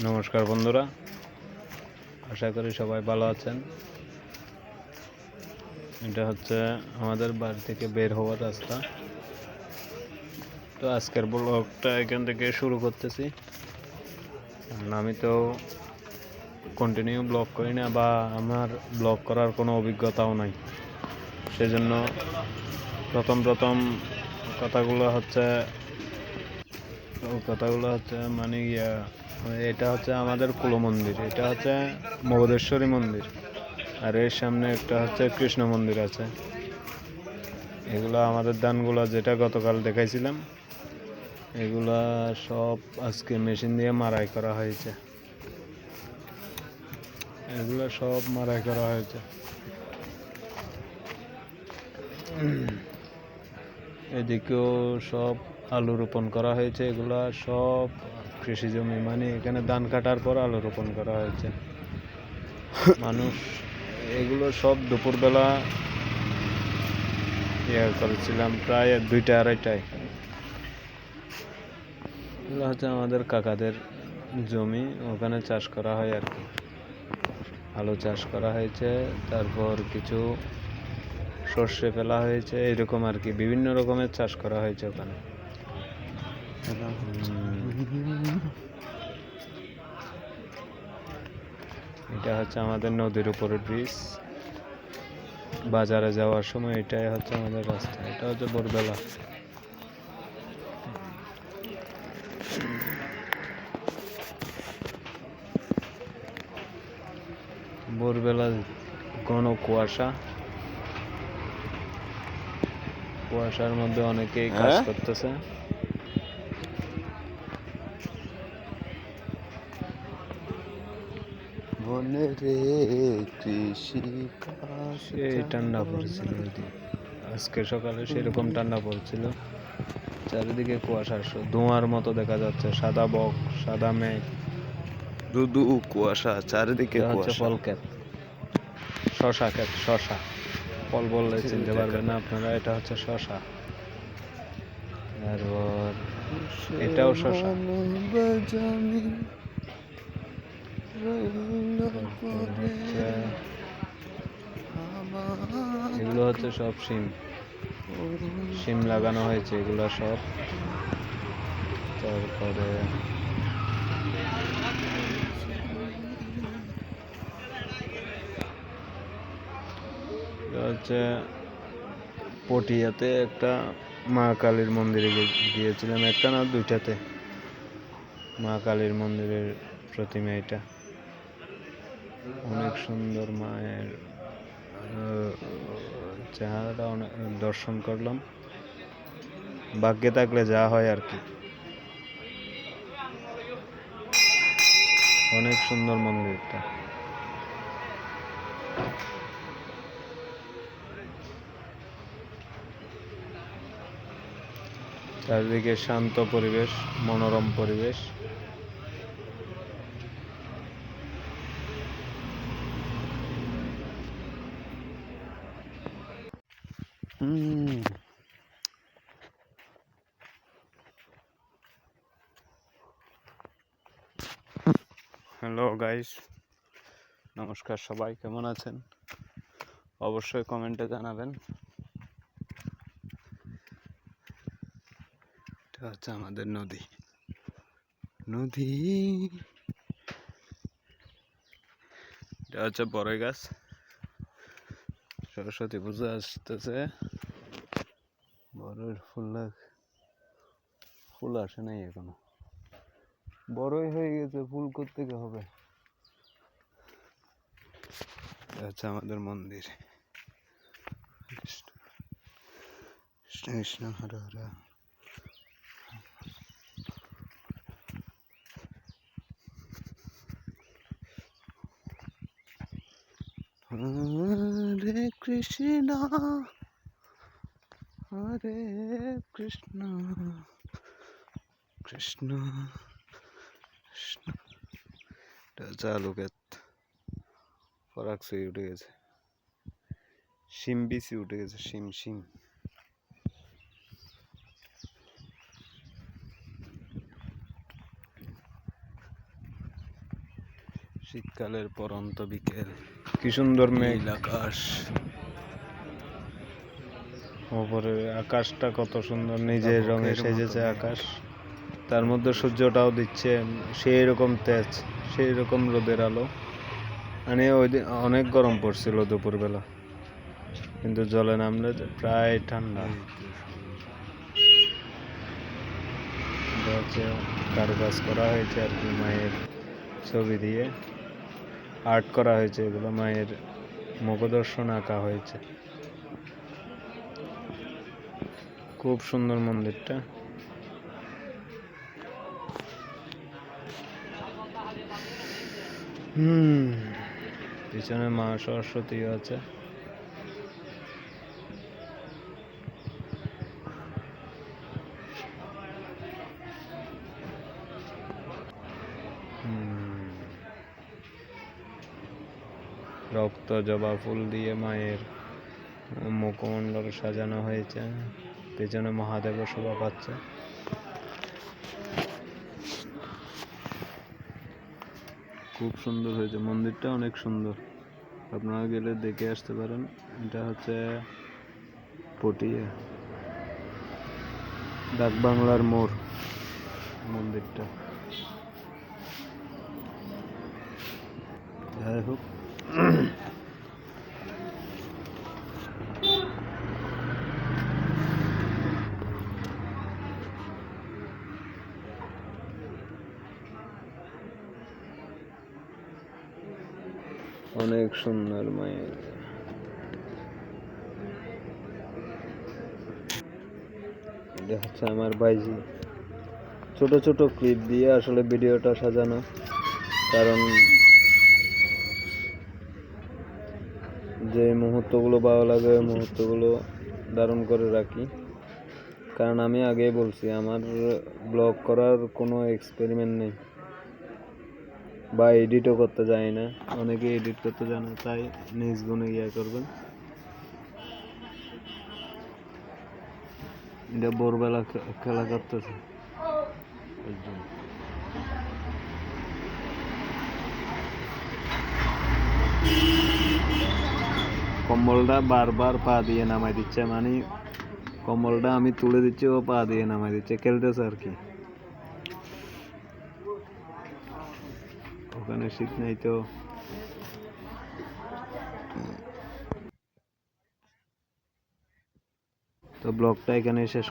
নমস্কার বন্ধুরা, আশা করি সবাই ভালো আছেন। এটা হচ্ছে আমাদের বাড়ি থেকে বের হওয়ার রাস্তা। তো আজকের ব্লগটা এখান থেকে শুরু করতেছি। আমি তো কন্টিনিউ ব্লগ করি না, বা আমার ব্লগ করার কোনো অভিজ্ঞতাও নাই। সেজন্য প্রথম কথাগুলো হচ্ছে মানে এটা হচ্ছে আমাদের কুল মন্দির, এটা হচ্ছে মগধেশ্বরী মন্দির, আর এর সামনে একটা হচ্ছে কৃষ্ণ মন্দির আছে। এগুলো আমাদের ধানগুলো যেটা গতকাল দেখাইছিলাম, এগুলা সব আজকে মেশিন দিয়ে মাড়াই করা হয়েছে। এদিকেও সব আলু রোপণ করা হয়েছে। এগুলা সব কৃষি জমি, মানে এখানে ধান কাটার পর আলু রোপণ করা হয়েছে। মানুষ এগুলো সব দুপুরবেলা করেছিলাম, প্রায় 2টা-2:30টায়। এগুলো হচ্ছে আমাদের কাকাদের জমি, ওখানে চাষ করা হয় আর কি। আলু চাষ করা হয়েছে, তারপর কিছু সর্ষে ফেলা হয়েছে, এরকম আর কি। বিভিন্ন রকমের চাষ করা হয়েছে ওখানে। এটা হচ্ছে আমাদের নদীর উপরের ব্রিজ। বাজারে যাওয়ার সময় এটাই হচ্ছে আমাদের রাস্তা। এটা হচ্ছে ভোরবেলা। ভোরবেলা ঘন কুয়াশার মধ্যে অনেকেই কাজ করতেছে। সেই ঠান্ডা পড়েছিল আজকে সকালে, সেরকম ঠান্ডা পড়ছিল। চারিদিকে কুয়াশা, ধোঁয়ার মতো দেখা যাচ্ছে, সাদা মেঘ, শুধু কুয়াশা, চারিদিকে হচ্ছে কুয়াশা। ফল ক্ষেত, শশা ফল বললে চিনতে পারবেন না আপনারা। এটা হচ্ছে শশা, তারপর এটাও শশা। এগুলো হচ্ছে সব শিম লাগানো হয়েছে, এগুলো সব। তারপরে হচ্ছে পটিয়াতে একটা মা কালীর মন্দিরে গিয়েছিলাম, একটা না 2টাতে। মা কালীর মন্দিরের প্রতিমা এটা, অনেক সুন্দর। মায়ের চেহারাটা অনেক দর্শন করলাম, ভাগ্যে থাকলে যা হয় আর কি। অনেক সুন্দর মন্দিরটা। চারিদিকে শান্ত পরিবেশ, মনোরম পরিবেশ। হ্যালো গাইস, নমস্কার। সবাই কেমন আছেন? অবশ্যই কমেন্টে জানাবেন। এটা হচ্ছে আমাদের নদী। এটা হচ্ছে বড়ই গাছ। সরস্বতী পূজা আসতেছে, বড়ই ফুল আসে নাই এখনো, বড়ই হয়ে গেছে, ফুল কোত্থেকে হবে? এটা হচ্ছে আমাদের মন্দির। কৃষ্ণ কৃষ্ণ হরে হরে। হরে কৃষ্ণ হরে কৃষ্ণ কৃষ্ণ কৃষ্ণ। এটা হচ্ছে আলু ক্ষেত, উঠে গেছে, শিম বিচি উঠে গেছে, শিম। শীতকালের পরন্ত বিকেল, কি সুন্দর মেঘ, নীল আকাশ। ওপরে আকাশটা কত সুন্দর, নিজের রঙে বকের সেজেছে মতো মেঘ। আকাশ। তার মধ্যে সূর্যটাও দিচ্ছে সেই রকম তেজ, সেই রকম রোদের আলো। মানে ওই দিন অনেক গরম পড়ছিল দুপুরবেলা, কিন্তু জলে নামলে প্রায় ঠান্ডা। এটা হচ্ছে কারুকাজ করা হয়েছে আর কি, মায়ের ছবি দিয়ে আর্ট করা হয়েছে, এগুলো মায়ের মুখদর্শন আঁকা হয়েছে। খুব সুন্দর মন্দিরটা। পিছনে মা সরস্বতীও আছে। রক্ত জবা ফুল দিয়ে মায়ের মুখমণ্ডল সাজানো হয়েছে। পেছনে মহাদেব শোভা পাচ্ছে। খুব সুন্দর হয়েছে মন্দিরটা, অনেক সুন্দর। আপনারা গেলে দেখে আসতে পারেন। এটা হচ্ছে পটিয়া ডাকবাংলার মোড় মন্দিরটা। যাই হোক, অনেক সুন্দর মায়ের। এটা হচ্ছে আমার বাইজি। ছোট ছোট ক্লিপ দিয়ে আসলে ভিডিওটা সাজানো, কারণ যে মুহূর্তগুলো ভালো লাগে ওই মুহূর্তগুলো ধারণ করে রাখি। কারণ আমি আগেই বলছি, আমার ব্লগ করার কোনো এক্সপেরিমেন্ট নেই বা এডিটও করতে জানি না। অনেকে এডিট করতে জানে, তাই নিজ গুণে ইয়ে করবেন। এটা ভোরবেলা খেলা করতেছে। কম্বলটা বারবার পা দিয়ে নামাই দিচ্ছে, মানে কম্বলটা আমি তুলে দিচ্ছি, ও পা দিয়ে নামাই দিচ্ছে, খেলতেছে আর কি। ওখানে শীত নেই তো। ব্লগটা এখানে শেষ